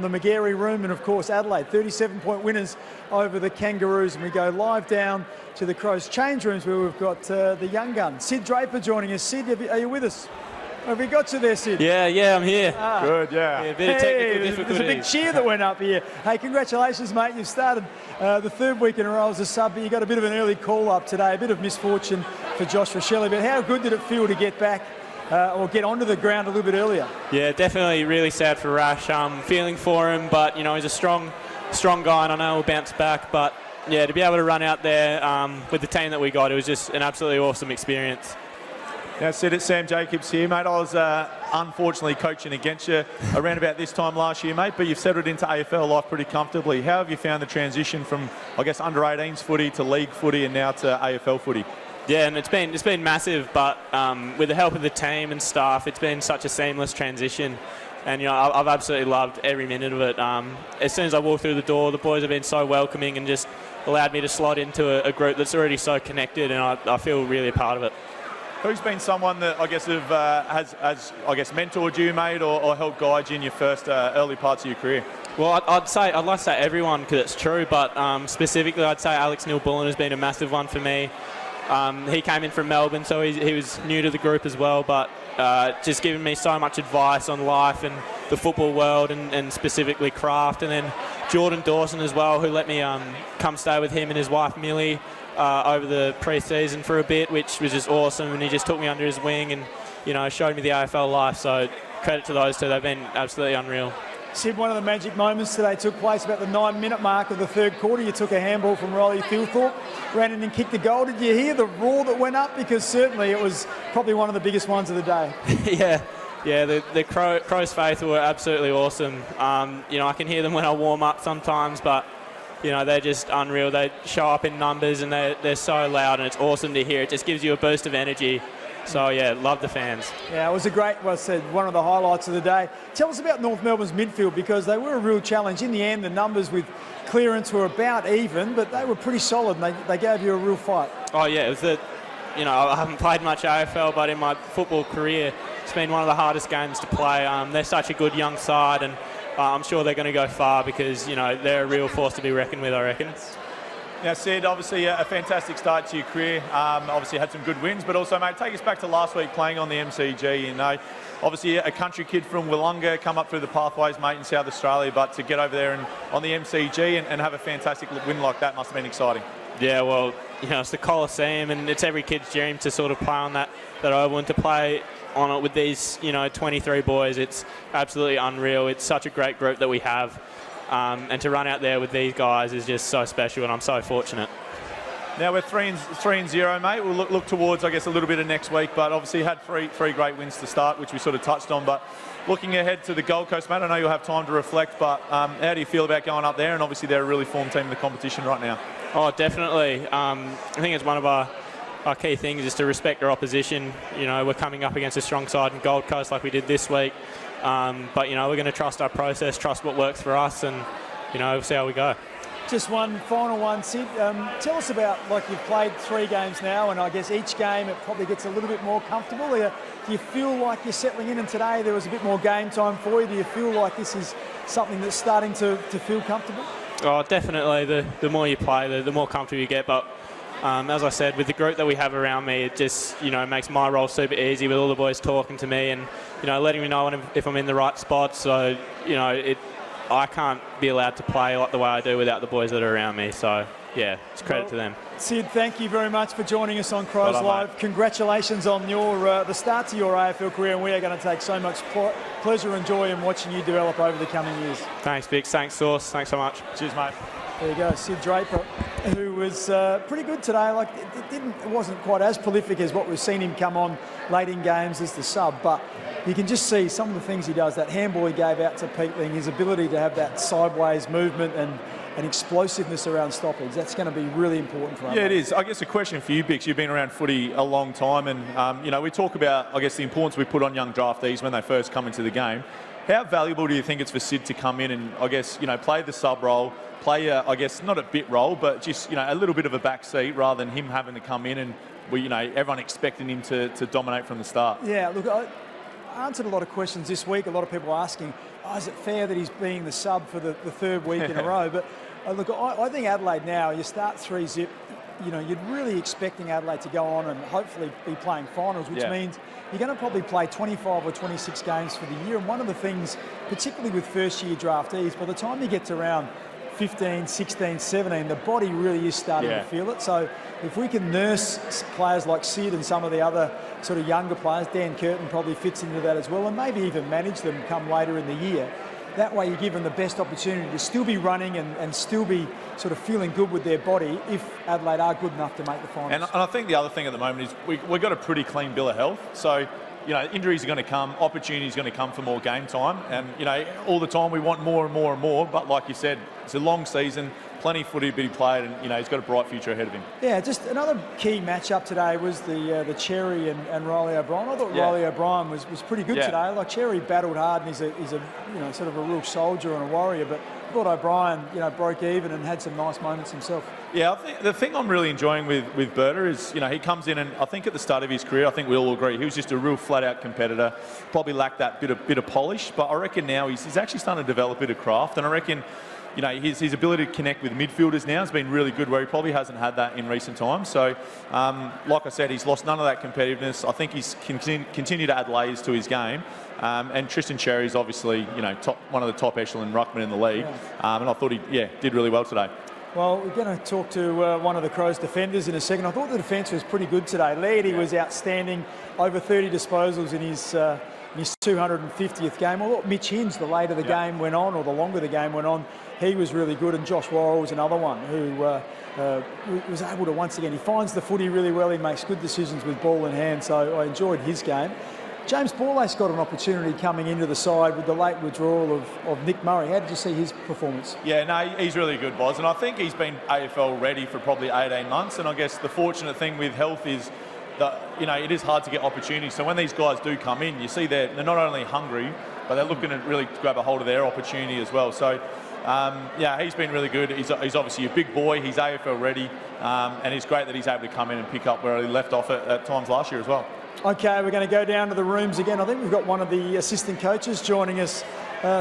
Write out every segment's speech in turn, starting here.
the Magarey Room, and of course Adelaide, 37-point winners over the Kangaroos. And we go live down to the Crows change rooms where we've got the young gun, Sid Draper, joining us. Sid, are you with us? Have we got you there, Sid? Yeah, I'm here. Good, yeah. A bit of technical difficulties. There's a big cheer that went up here. Hey, congratulations, mate. You've started the third week in a row as a sub, but you got a bit of an early call-up today, a bit of misfortune for Josh Rochelle. But how good did it feel to get back or get onto the ground a little bit earlier? Yeah, definitely really sad for Rash. Feeling for him, but, you know, he's a strong guy, and I know he'll bounce back. But, yeah, to be able to run out there with the team that we got, it was just an absolutely awesome experience. Now, Sid, it's Sam Jacobs here, mate. I was unfortunately coaching against you around about this time last year, mate, but you've settled into AFL life pretty comfortably. How have you found the transition from, I guess, under-18s footy to league footy and now to AFL footy? Yeah, and it's been massive, but with the help of the team and staff, it's been such a seamless transition. And, you know, I've absolutely loved every minute of it. As soon as I walked through the door, the boys have been so welcoming and just allowed me to slot into a group that's already so connected, and I feel really a part of it. Who's been someone that I guess has mentored you, mate, or helped guide you in your first early parts of your career? Well, I'd like to say everyone, because it's true, but specifically I'd say Alex Neil-Bullen has been a massive one for me. He came in from Melbourne, so he was new to the group as well, but just giving me so much advice on life and the football world and specifically craft. And then Jordan Dawson as well, who let me come stay with him and his wife Millie over the pre-season for a bit, which was just awesome, and he just took me under his wing and, you know, showed me the AFL life. So credit to those two, they've been absolutely unreal. Sid, one of the magic moments today took place about the 9-minute mark of the third quarter. You took a handball from Riley Thilthorpe, ran in and kicked the goal. Did you hear the roar that went up? Because certainly it was probably one of the biggest ones of the day. Yeah, the Crows faithful were absolutely awesome. You know, I can hear them when I warm up sometimes, but you know, they're just unreal. They show up in numbers and they're so loud, and it's awesome to hear. It just gives you a boost of energy. So, yeah, love the fans. Yeah, it was one of the highlights of the day. Tell us about North Melbourne's midfield, because they were a real challenge. In the end, the numbers with clearance were about even, but they were pretty solid, and they gave you a real fight. Oh, yeah, it was you know, I haven't played much AFL, but in my football career, it's been one of the hardest games to play. They're such a good young side, and I'm sure they're going to go far because, you know, they're a real force to be reckoned with, I reckon. Now, Sid, obviously a fantastic start to your career. Obviously had some good wins, but also, mate, take us back to last week playing on the MCG. You know, obviously a country kid from Wollonga, come up through the pathways, mate, in South Australia, but to get over there and on the MCG and have a fantastic win like that must have been exciting. Yeah, well, you know, it's the Coliseum, and it's every kid's dream to sort of play on that oval and to play on it with these, you know, 23 boys. It's absolutely unreal. It's such a great group that we have. And to run out there with these guys is just so special, and I'm so fortunate. Now we're 3-0, mate. We'll look towards, I guess, a little bit of next week, but obviously had three great wins to start, which we sort of touched on. But looking ahead to the Gold Coast, mate, I know you'll have time to reflect, but how do you feel about going up there? And obviously they're a really formed team in the competition right now. Oh, definitely. I think it's one of our key things is to respect our opposition. You know, we're coming up against a strong side in Gold Coast like we did this week. But, you know, we're going to trust our process, trust what works for us, and, you know, see how we go. Just one final one, Sid. Tell us about, like, you've played 3 games now, and I guess each game it probably gets a little bit more comfortable. Do you feel like you're settling in, and today there was a bit more game time for you? Do you feel like this is something that's starting to feel comfortable? Oh, definitely. The more you play, the more comfortable you get. But as I said, with the group that we have around me, it just, you know, makes my role super easy with all the boys talking to me and, you know, letting me know if I'm in the right spot. So, you know, I can't be allowed to play like the way I do without the boys that are around me. So, yeah, it's credit to them. Sid, thank you very much for joining us on Crows Live. Mate. Congratulations on the start to your AFL career, and we are going to take so much pleasure and joy in watching you develop over the coming years. Thanks, Vic. Thanks, Sauce. Thanks so much. Cheers, mate. There you go, Sid Draper, who was pretty good today. Like it wasn't quite as prolific as what we've seen him come on late in games as the sub, but you can just see some of the things he does. That handball he gave out to Peatling, his ability to have that sideways movement and explosiveness around stoppage. That's going to be really important for us. Yeah, it is. I guess a question for you, Bix. You've been around footy a long time, and you know, we talk about, I guess, the importance we put on young draftees when they first come into the game. How valuable do you think it's for Sid to come in and, I guess, you know, play the sub role, play I guess, not a bit role, but just, you know, a little bit of a back seat rather than him having to come in and, you know, everyone expecting him to dominate from the start? Yeah, look, answered a lot of questions this week. A lot of people asking, is it fair that he's being the sub for the third week in a row? But look, I think Adelaide now, you start 3-0, you're really expecting Adelaide to go on and hopefully be playing finals, which means you're going to probably play 25 or 26 games for the year. And one of the things, particularly with first-year draftees, by the time you get to around 15, 16, 17, the body really is starting to feel it. So if we can nurse players like Sid and some of the other sort of younger players, Dan Curtin probably fits into that as well, and maybe even manage them come later in the year. That way you give them the best opportunity to still be running and still be sort of feeling good with their body if Adelaide are good enough to make the finals. And I think the other thing at the moment is we've got a pretty clean bill of health. So, injuries are going to come, opportunities are going to come for more game time. And, all the time we want more and more and more. But like you said, it's a long season, plenty of footy to be played, and, he's got a bright future ahead of him. Yeah, just another key matchup today was the Cherry and Riley O'Brien. I thought Riley O'Brien was pretty good today. Like, Cherry battled hard, and he's a sort of a real soldier and a warrior, but I thought O'Brien, broke even and had some nice moments himself. Yeah, I think the thing I'm really enjoying with Berta is, he comes in, and I think at the start of his career, I think we all agree, he was just a real flat-out competitor, probably lacked that bit of polish, but I reckon now he's actually starting to develop a bit of craft, and I reckon his ability to connect with midfielders now has been really good, where he probably hasn't had that in recent times. So, like I said, he's lost none of that competitiveness. I think he's continued to add layers to his game. And Tristan Cherry's obviously, one of the top echelon ruckmen in the league. And I thought he, did really well today. Well, we're going to talk to one of the Crows defenders in a second. I thought the defence was pretty good today. Lairdy was outstanding, over 30 disposals in his 250th game. I thought Mitch Hinge, the later the game went on, or the longer the game went on, he was really good. And Josh Worrell was another one who was able to, once again, he finds the footy really well. He makes good decisions with ball in hand, so I enjoyed his game. James Borlace got an opportunity coming into the side with the late withdrawal of Nick Murray. How did you see his performance? Yeah, no, he's really good, Boz. And I think he's been AFL ready for probably 18 months. And I guess the fortunate thing with health is that, it is hard to get opportunities. So when these guys do come in, you see they're not only hungry, but they're looking to really grab a hold of their opportunity as well. So, he's been really good. He's obviously a big boy. He's AFL ready. And it's great that he's able to come in and pick up where he left off at times last year as well. Okay, we're going to go down to the rooms again. I think we've got one of the assistant coaches joining us,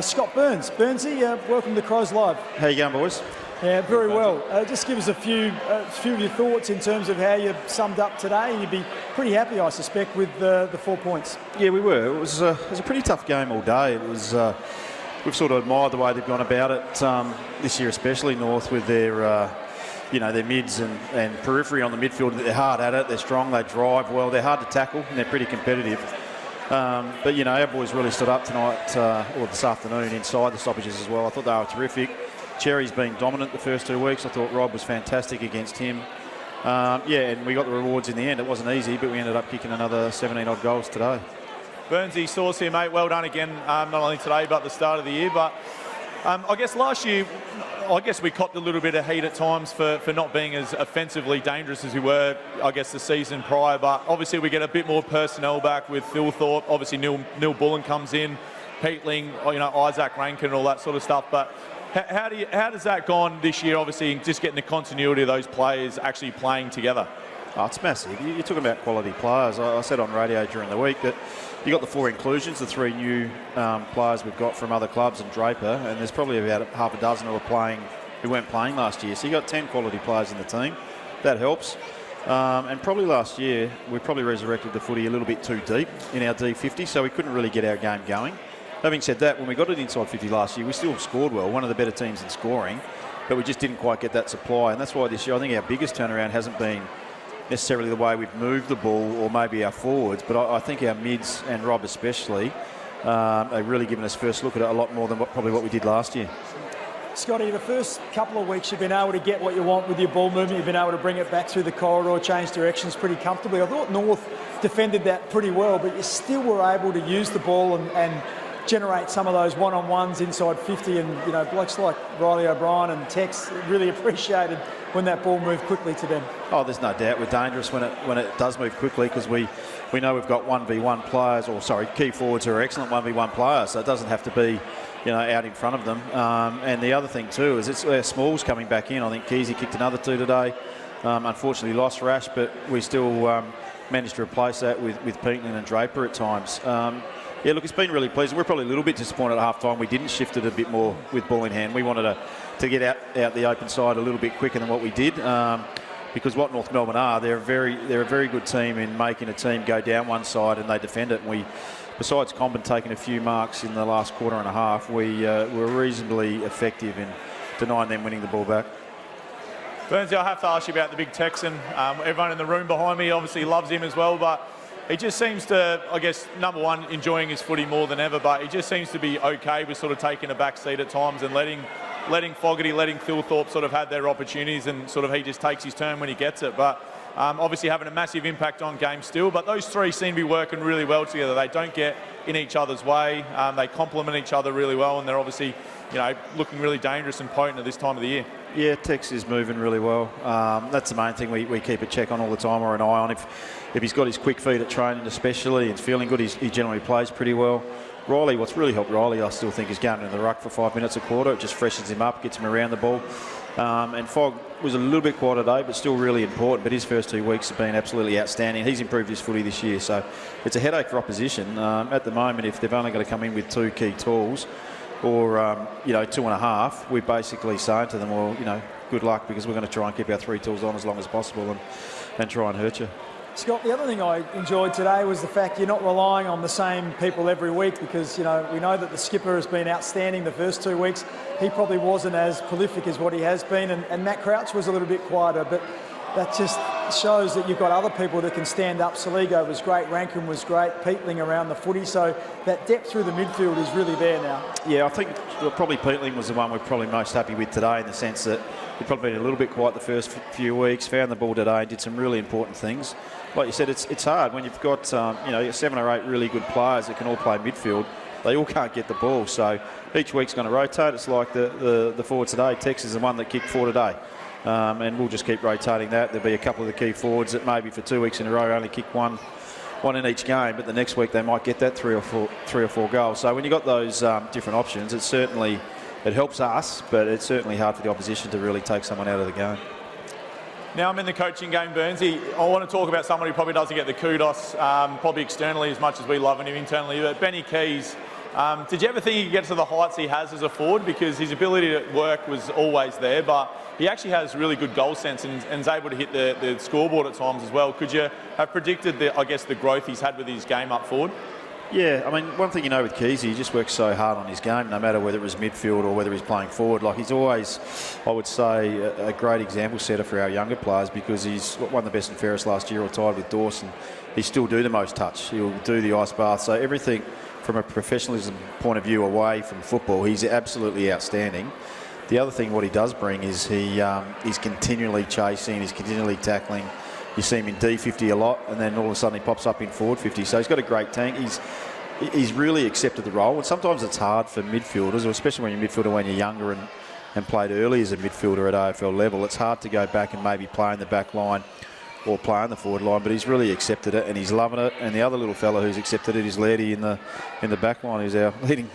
Scott Burns. Burnsy, welcome to Crows Live. How you going, boys? Yeah, very well. Just give us a few of your thoughts in terms of how you summed up today. You'd be pretty happy, I suspect, with the 4 points. Yeah, we were. It was a pretty tough game all day. It was. We've sort of admired the way they've gone about it this year, especially North, with their their mids and periphery on the midfield. They're hard at it, they're strong, they drive well, they're hard to tackle, and they're pretty competitive. But, our boys really stood up tonight, or this afternoon, inside the stoppages as well. I thought they were terrific. Cherry's been dominant the first 2 weeks. I thought Rob was fantastic against him. And we got the rewards in the end. It wasn't easy, but we ended up kicking another 17-odd goals today. Burnsy, Sauce here, mate. Well done again, not only today, but the start of the year. But I guess last year, we copped a little bit of heat at times for not being as offensively dangerous as we were, the season prior. But obviously we get a bit more personnel back with Phil Thorpe. Obviously Neil Bullen comes in, Peatling, Isaac Rankin and all that sort of stuff. But how does that gone this year, obviously, just getting the continuity of those players actually playing together? Oh, it's massive. You're talking about quality players. I said on radio during the week that you got the 4 inclusions, the 3 new players we've got from other clubs and Draper, and there's probably about half a dozen who weren't playing last year. So you got 10 quality players in the team. That helps. And probably last year we probably resurrected the footy a little bit too deep in our D50, so we couldn't really get our game going. Having said that, when we got it inside 50 last year, we still scored well, one of the better teams in scoring, but we just didn't quite get that supply. And that's why this year I think our biggest turnaround hasn't been necessarily the way we've moved the ball or maybe our forwards, but I think our mids and Rob especially are really giving us first look at it a lot more than probably what we did last year. Scotty, the first couple of weeks you've been able to get what you want with your ball movement. You've been able to bring it back through the corridor, change directions pretty comfortably. I thought North defended that pretty well, but you still were able to use the ball and generate some of those one-on-ones inside 50, and blokes like Riley O'Brien and Tex really appreciated when that ball moved quickly to them. Oh, there's no doubt we're dangerous when it does move quickly, because we know we've got 1v1 players, key forwards who are excellent 1v1 players, so it doesn't have to be out in front of them. And the other thing too is it's our smalls coming back in. I think Keezy kicked another 2 today. Unfortunately lost Rash, but we still managed to replace that with Peatling and Draper at times. Yeah, look, it's been really pleasing. We're probably a little bit disappointed at half-time. We didn't shift it a bit more with ball in hand. We wanted to get out the open side a little bit quicker than what we did. Because what North Melbourne are, they're a very good team in making a team go down one side and they defend it. And we, besides Comben taking a few marks in the last quarter and a half, we were reasonably effective in denying them winning the ball back. Burnsy, I have to ask you about the big Texan. Everyone in the room behind me obviously loves him as well, but he just seems to, I guess, number one, enjoying his footy more than ever, but he just seems to be okay with sort of taking a back seat at times and letting Fogarty, letting Thilthorpe sort of have their opportunities, and sort of he just takes his turn when he gets it. But obviously having a massive impact on games still. But those three seem to be working really well together. They don't get in each other's way. They complement each other really well, and they're obviously, looking really dangerous and potent at this time of the year. Yeah, Tex is moving really well. That's the main thing we keep a check on all the time, or an eye on. If he's got his quick feet at training especially and feeling good, he generally plays pretty well. Riley, what's really helped Riley, I still think, is going in the ruck for 5 minutes a quarter. It just freshens him up, gets him around the ball. And Fogg was a little bit quiet today, but still really important. But his first 2 weeks have been absolutely outstanding. He's improved his footy this year, so it's a headache for opposition. At the moment, if they've only got to come in with 2 key tools, or 2.5, we're basically saying to them, well, good luck, because we're going to try and keep our 3 tools on as long as possible and try and hurt you. Scott, the other thing I enjoyed today was the fact you're not relying on the same people every week, because, we know that the skipper has been outstanding the first 2 weeks. He probably wasn't as prolific as what he has been, and Matt Crouch was a little bit quieter, but that just shows that you've got other people that can stand up. Saligo was great, Rankin was great, Peatling around the footy, so that depth through the midfield is really there now. Yeah, I think probably Peatling was the one we're probably most happy with today, in the sense that he'd probably been a little bit quiet the first few weeks, found the ball today, did some really important things. Like you said, it's hard when you've got 7 or 8 really good players that can all play midfield. They all can't get the ball, so each week's going to rotate. It's like the forward today. Tex is the one that kicked 4 today, and we'll just keep rotating that. There'll be a couple of the key forwards that maybe for 2 weeks in a row only kick one in each game, but the next week they might get that 3 or 4 goals. So when you've got those different options, it helps us, but it's certainly hard for the opposition to really take someone out of the game. Now I'm in the coaching game, Burnsy. I want to talk about someone who probably doesn't get the kudos, probably externally as much as we love him internally, but Benny Keys. Did you ever think he could get to the heights he has as a forward? Because his ability to work was always there, but he actually has really good goal sense and is able to hit the scoreboard at times as well. Could you have predicted the growth he's had with his game up forward? Yeah, I mean, one thing with Keys, he just works so hard on his game, no matter whether it was midfield or whether he's playing forward. Like, he's always, I would say, a great example setter for our younger players, because he's won the best and fairest last year, or tied with Dawson. He still do the most touch. He'll do the ice bath. So everything from a professionalism point of view away from football, he's absolutely outstanding. The other thing what he does bring is he's continually chasing, he's continually tackling. You see him in D50 a lot, and then all of a sudden he pops up in forward 50. So he's got a great tank. He's really accepted the role, and sometimes it's hard for midfielders, or especially when you're midfielder when you're younger and played early as a midfielder at AFL level. It's hard to go back and maybe play in the back line or play in the forward line, but he's really accepted it and he's loving it. And the other little fella who's accepted it is Laddie in the back line, who's our leading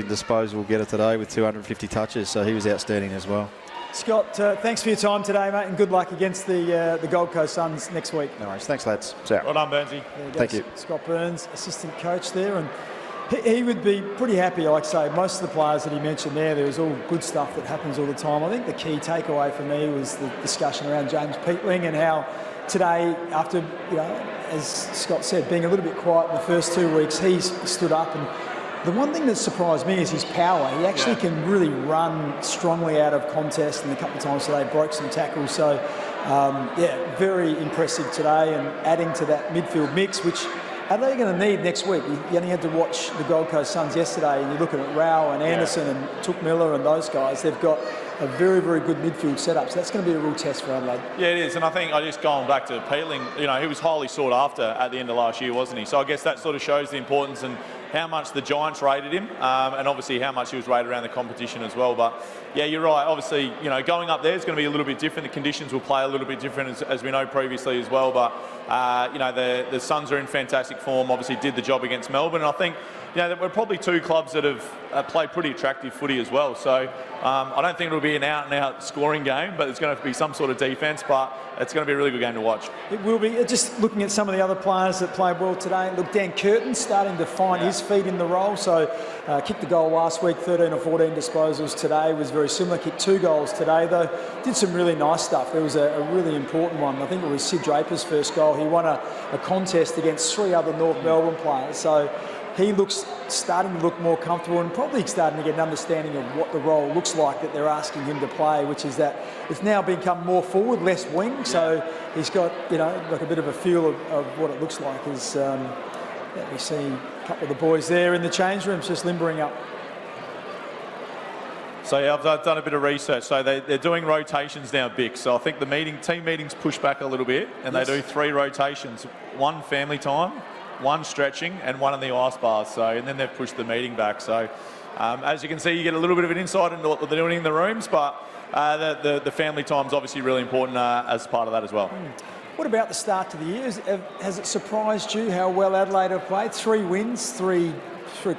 disposal getter today with 250 touches. So he was outstanding as well. Scott, thanks for your time today, mate, and good luck against the Gold Coast Suns next week. No worries. Thanks, lads. See ya. Well done, Burnsy. Thank you. Scott Burns, assistant coach there, and he would be pretty happy. Like I say, most of the players that he mentioned there was all good stuff that happens all the time. I think the key takeaway for me was the discussion around James Peatling, and how today, after, as Scott said, being a little bit quiet in the first 2 weeks, he's stood up. And the one thing that surprised me is his power. He actually can really run strongly out of contest, and a couple of times today broke some tackles. So, very impressive today, and adding to that midfield mix, which Adelaide are going to need next week. You only had to watch the Gold Coast Suns yesterday, and you're looking at Rao and Anderson and Took Miller and those guys. They've got a very, very good midfield setup, so that's going to be a real test for Adelaide. Yeah, it is, and I think just going back to Peatling, he was highly sought after at the end of last year, wasn't he? So I guess that sort of shows the importance and how much the Giants rated him, and obviously how much he was rated around the competition as well. But yeah, you're right. Obviously, going up there is going to be a little bit different. The conditions will play a little bit different, as we know previously as well. But the Suns are in fantastic form. Obviously, did the job against Melbourne. And I think we're probably two clubs that have played pretty attractive footy as well. So I don't think it'll be an out-and-out scoring game, but it's going to be some sort of defence, but it's going to be a really good game to watch. It will be. Just looking at some of the other players that played well today, look, Dan Curtin's starting to find his feet in the role. So kicked the goal last week, 13 or 14 disposals today, was very similar. Kicked 2 goals today, though. Did some really nice stuff. There was a really important one. I think it was Sid Draper's first goal. He won a contest against 3 other North Melbourne players. So he starting to look more comfortable and probably starting to get an understanding of what the role looks like that they're asking him to play, which is that it's now become more forward, less wing. So he's got, like a bit of a feel of what it looks like. As we see a couple of the boys there in the change rooms just limbering up. So yeah, I've done a bit of research. So they're doing rotations now, Bick. So I think the team meetings push back a little bit, and they do 3 rotations: 1 family time, 1 stretching, and 1 in the ice bars. So, and then they've pushed the meeting back. So as you can see, you get a little bit of an insight into what they're doing in the rooms, but the family time is obviously really important as part of that as well. What about the start to the year? Has it surprised you how well Adelaide have played? 3 wins, 3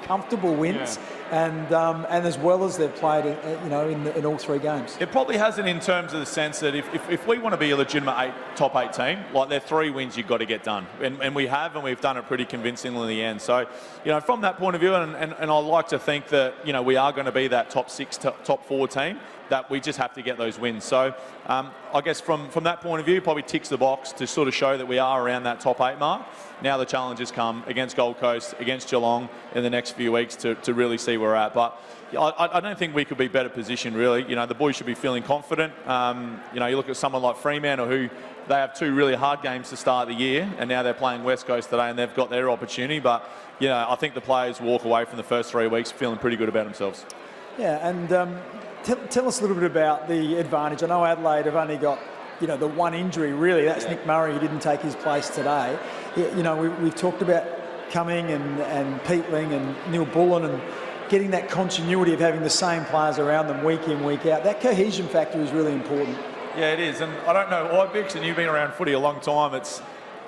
comfortable wins, and as well as they've played, in all 3 games. It probably hasn't, in terms of the sense that if we want to be a legitimate top 8 team, like they're 3 wins you've got to get done, and we have, and we've done it pretty convincingly in the end. So, from that point of view, and I like to think that we are going to be that top 6, top 4 team. That we just have to get those wins. So I guess from that point of view, probably ticks the box to sort of show that we are around that top 8 mark. Now the challenges come against Gold Coast, against Geelong in the next few weeks to really see where we're at. But I don't think we could be better positioned, really. The boys should be feeling confident. You look at someone like Fremantle, who they have 2 really hard games to start the year, and now they're playing West Coast today, and they've got their opportunity. But I think the players walk away from the first 3 weeks feeling pretty good about themselves. Yeah, and tell us a little bit about the advantage. I know Adelaide have only got, the 1 injury, really. That's Nick Murray, who didn't take his place today. We've talked about Cumming and Peatling and Neil Bullen and getting that continuity of having the same players around them week in, week out. That cohesion factor is really important. Yeah, it is. And I don't know why, Bix, and you've been around footy a long time,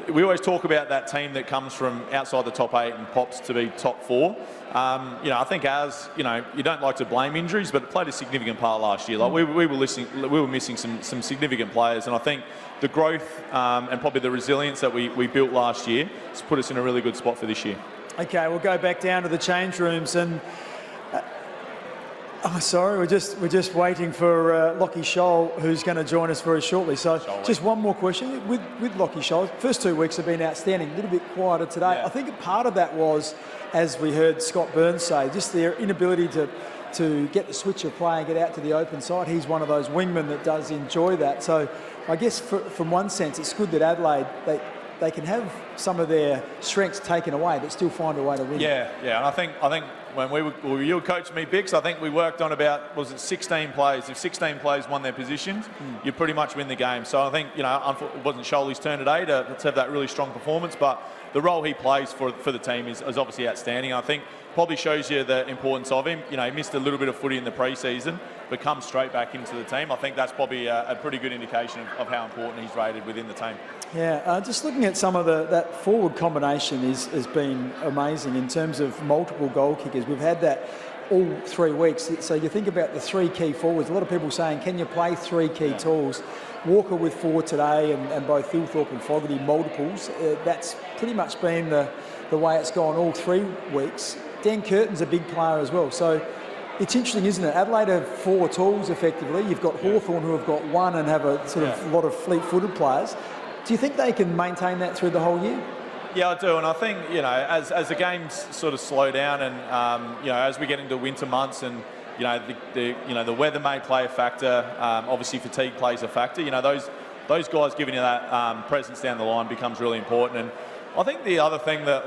we always talk about that team that comes from outside the top 8 and pops to be top 4. I think you don't like to blame injuries, but it played a significant part last year. Like we were missing some significant players, and I think the growth and probably the resilience that we built last year has put us in a really good spot for this year. Okay, we'll go back down to the change rooms and. We're just waiting for Locky Shaw, who's going to join us very shortly. So just one more question. With Locky Shaw, first 2 weeks have been outstanding, a little bit quieter today. Yeah. I think part of that was, as we heard Scott Burns say, just their inability to get the switch of play and get out to the open side. He's one of those wingmen that does enjoy that. So I guess from one sense, it's good that Adelaide, they can have some of their strengths taken away but still find a way to win. Yeah, and I think when you were coaching me, Bix, I think we worked on about, 16 plays. If 16 players won their positions, you pretty much win the game. So I think, it wasn't Sholey's turn today to have that really strong performance, but the role he plays for the team is obviously outstanding. I think probably shows you the importance of him. He missed a little bit of footy in the pre-season, but comes straight back into the team. I think that's probably a pretty good indication of how important he's rated within the team. Yeah, just looking at some of that forward combination has been amazing in terms of multiple goal kickers. We've had that all 3 weeks. So you think about the 3 key forwards. A lot of people saying, can you play 3 key tools? Walker with 4 today, and both Thilthorpe and Fogarty multiples. That's pretty much been the way it's gone all 3 weeks. Dan Curtin's a big player as well. So it's interesting, isn't it? Adelaide have 4 tools effectively. You've got Hawthorn, who have got 1 and have a sort of lot of fleet-footed players. Do you think they can maintain that through the whole year? Yeah, I do, and I think as the games sort of slow down, and as we get into winter months, and the weather may play a factor. Obviously, fatigue plays a factor. Those guys giving you that presence down the line becomes really important. And I think the other thing that,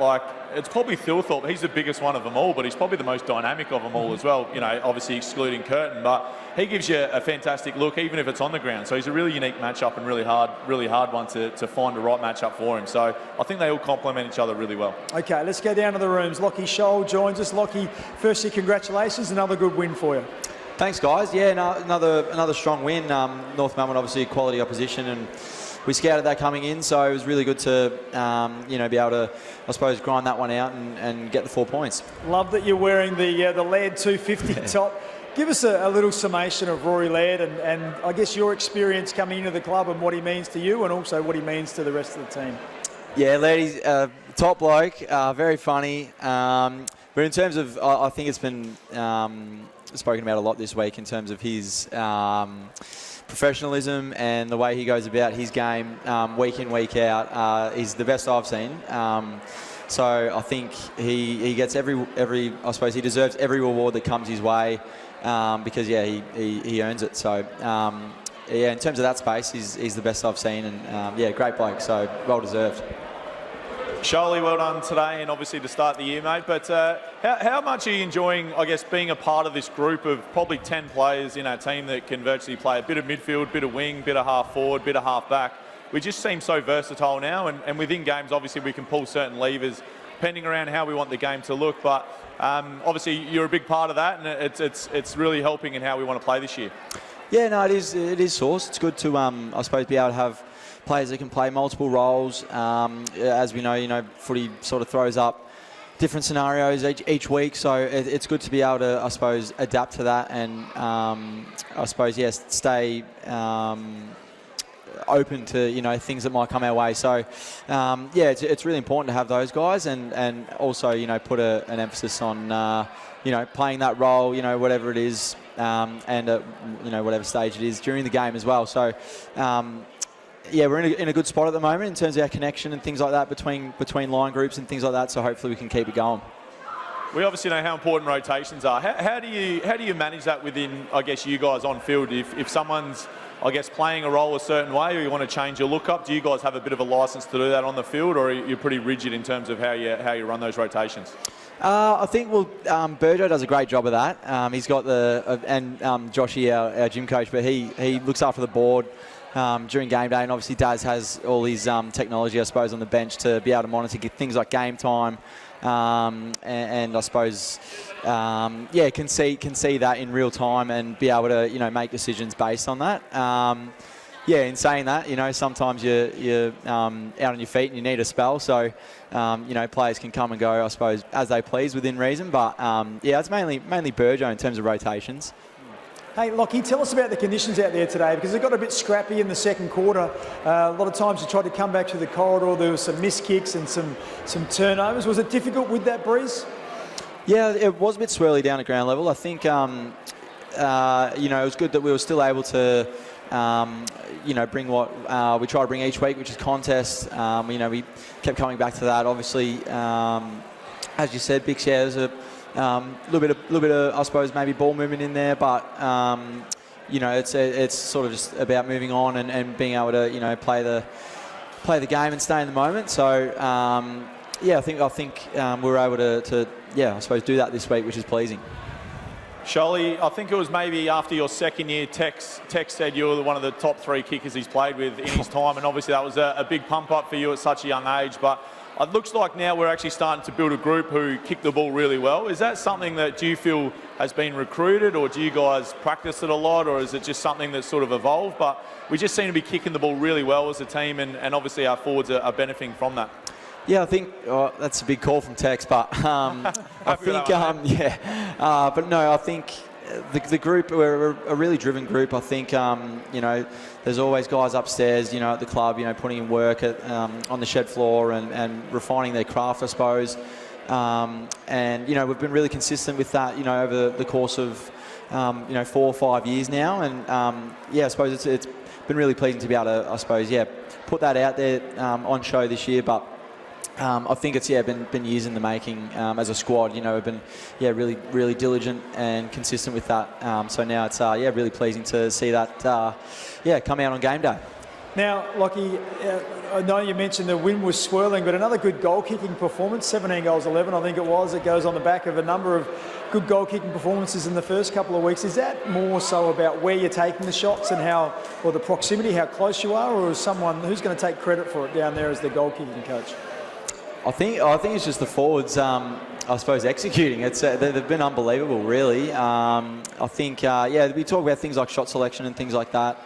it's probably Thilthorpe. He's the biggest one of them all, but he's probably the most dynamic of them all as well. Obviously excluding Curtin, but he gives you a fantastic look, even if it's on the ground. So he's a really unique matchup and really hard one to find the right matchup for him. So I think they all complement each other really well. Okay, let's go down to the rooms. Locky Shaw joins us. Locky, firstly, congratulations. Another good win for you. Thanks, guys. Yeah, another strong win. North Melbourne, obviously, a quality opposition, and we scouted that coming in, so it was really good to, be able to, I suppose, grind that one out and get the 4 points. Love that you're wearing the lead 250 top. give us a little summation of Rory Laird and I guess your experience coming into the club and what he means to you and also what he means to the rest of the team. Yeah, Lairdy's top bloke, very funny. But in terms of, I think it's been spoken about a lot this week in terms of his professionalism and the way he goes about his game week in, week out. Is the best I've seen. So I think he gets every I suppose he deserves every reward that comes his way because he earns it. So in terms of that space, he's the best I've seen, and great bloke. So well deserved. Charlie, well done today, and obviously to start the year, mate. But how much are you enjoying, I guess, being a part of this group of probably 10 players in our team that can virtually play a bit of midfield, bit of wing, bit of half forward, bit of half back? We just seem so versatile now, and within games, obviously, we can pull certain levers depending around how we want the game to look. But obviously, you're a big part of that, and it's really helping in how we want to play this year. Yeah, no, it is Source. It's good to, I suppose, be able to have players that can play multiple roles. As we know, footy sort of throws up different scenarios each week, so it's good to be able to, I suppose, adapt to that and, I suppose, stay open to, things that might come our way. So, it's really important to have those guys and also, put an emphasis on, playing that role, whatever it is, and at, whatever stage it is during the game as well. So, we're in a good spot at the moment in terms of our connection and things like that between line groups and things like that. So hopefully we can keep it going. We obviously know how important rotations are. How do you manage that within, I guess, you guys on field? If someone's, I guess, playing a role a certain way, or you want to change your look up, do you guys have a bit of a license to do that on the field, or are you pretty rigid in terms of how you run those rotations? I think Burjo does a great job of that. He's got and Joshy, our gym coach, but he looks after the board during game day, and obviously Daz has all his technology, I suppose, on the bench to be able to monitor things like game time, and I suppose can see that in real time and be able to make decisions based on that. In saying that, sometimes you're out on your feet and you need a spell, so players can come and go, I suppose, as they please within reason. But it's mainly Burjo in terms of rotations. Hey, Locky, tell us about the conditions out there today, because it got a bit scrappy in the second quarter. A lot of times you tried to come back through the corridor. There were some missed kicks and some turnovers. Was it difficult with that breeze? Yeah, it was a bit swirly down at ground level. I think, it was good that we were still able to, bring what we try to bring each week, which is contest. We kept coming back to that. Obviously, as you said, big shares are little bit of, I suppose, maybe ball movement in there, but it's sort of just about moving on and being able to play the game and stay in the moment. So I think we were able to I suppose do that this week, which is pleasing. Sholly, I think it was maybe after your second year, Tex said you were one of the top 3 kickers he's played with in his time, and obviously that was a big pump up for you at such a young age. But it looks like now we're actually starting to build a group who kick the ball really well. Is that something that do you feel has been recruited, or do you guys practice it a lot, or is it just something that's sort of evolved? But we just seem to be kicking the ball really well as a team, and obviously our forwards are benefiting from that. Yeah, I think that's a big call from Tex, but I think, I think the group, we're a really driven group. I think, there's always guys upstairs, at the club, putting in work on the shed floor and refining their craft, I suppose. And we've been really consistent with that, over the course of, 4 or 5 years now. And, I suppose it's been really pleasing to be able to, I suppose, put that out there on show this year. But I think it's been years in the making as a squad. We've been really, really diligent and consistent with that. So now it's really pleasing to see that come out on game day. Now, Locky, I know you mentioned the wind was swirling, but another good goal-kicking performance, 17 goals, 11, I think it was. It goes on the back of a number of good goal-kicking performances in the first couple of weeks. Is that more so about where you're taking the shots and or the proximity, how close you are, or is someone who's going to take credit for it down there as the goal-kicking coach? I think it's just the forwards, I suppose, executing. They've been unbelievable, really. I think, we talk about things like shot selection and things like that.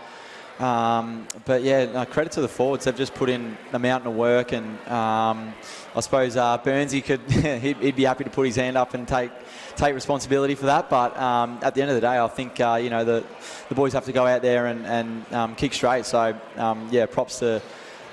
But yeah, no, credit to the forwards. They've just put in a mountain of work, and I suppose Burnsy could he'd be happy to put his hand up and take responsibility for that. But at the end of the day, I think the boys have to go out there and kick straight. So yeah, props to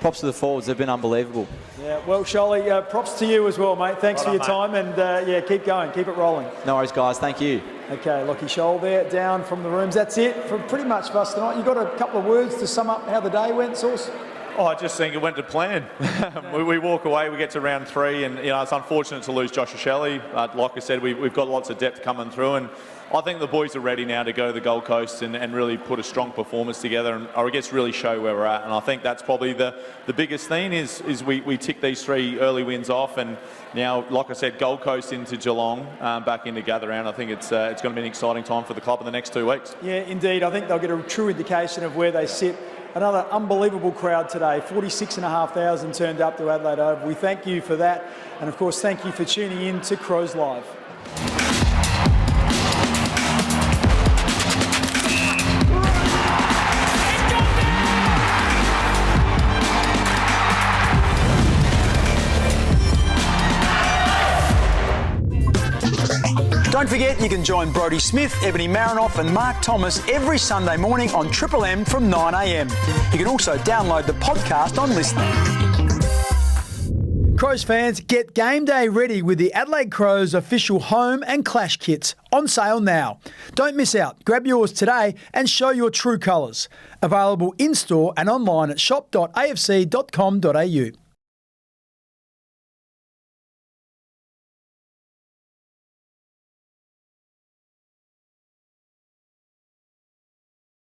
the forwards. They've been unbelievable. Yeah, well, Sholly, props to you as well, mate. Thanks for your time, and yeah, keep going, keep it rolling. No worries, guys. Thank you. Okay, Locky Shaw there, down from the rooms. That's it for pretty much for us tonight. You got a couple of words to sum up how the day went, Sauce? Oh, I just think it went to plan. we walk away, we get to round 3, and it's unfortunate to lose Joshua Shelley. Like I said, we've got lots of depth coming through, and I think the boys are ready now to go to the Gold Coast and really put a strong performance together, and I guess really show where we're at. And I think that's probably the biggest thing is we tick these 3 early wins off, and now, like I said, Gold Coast into Geelong, back into Gather Round. I think it's going to be an exciting time for the club in the next 2 weeks. Yeah, indeed. I think they'll get a true indication of where they sit. Another unbelievable crowd today. 46,500 turned up to Adelaide Oval. We thank you for that. And of course, thank you for tuning in to Crows Live. Don't forget, you can join Brodie Smith, Ebony Marinoff and Mark Thomas every Sunday morning on Triple M from 9 a.m. You can also download the podcast on Listening. Crows fans, get game day ready with the Adelaide Crows official home and clash kits on sale now. Don't miss out. Grab yours today and show your true colours. Available in-store and online at shop.afc.com.au.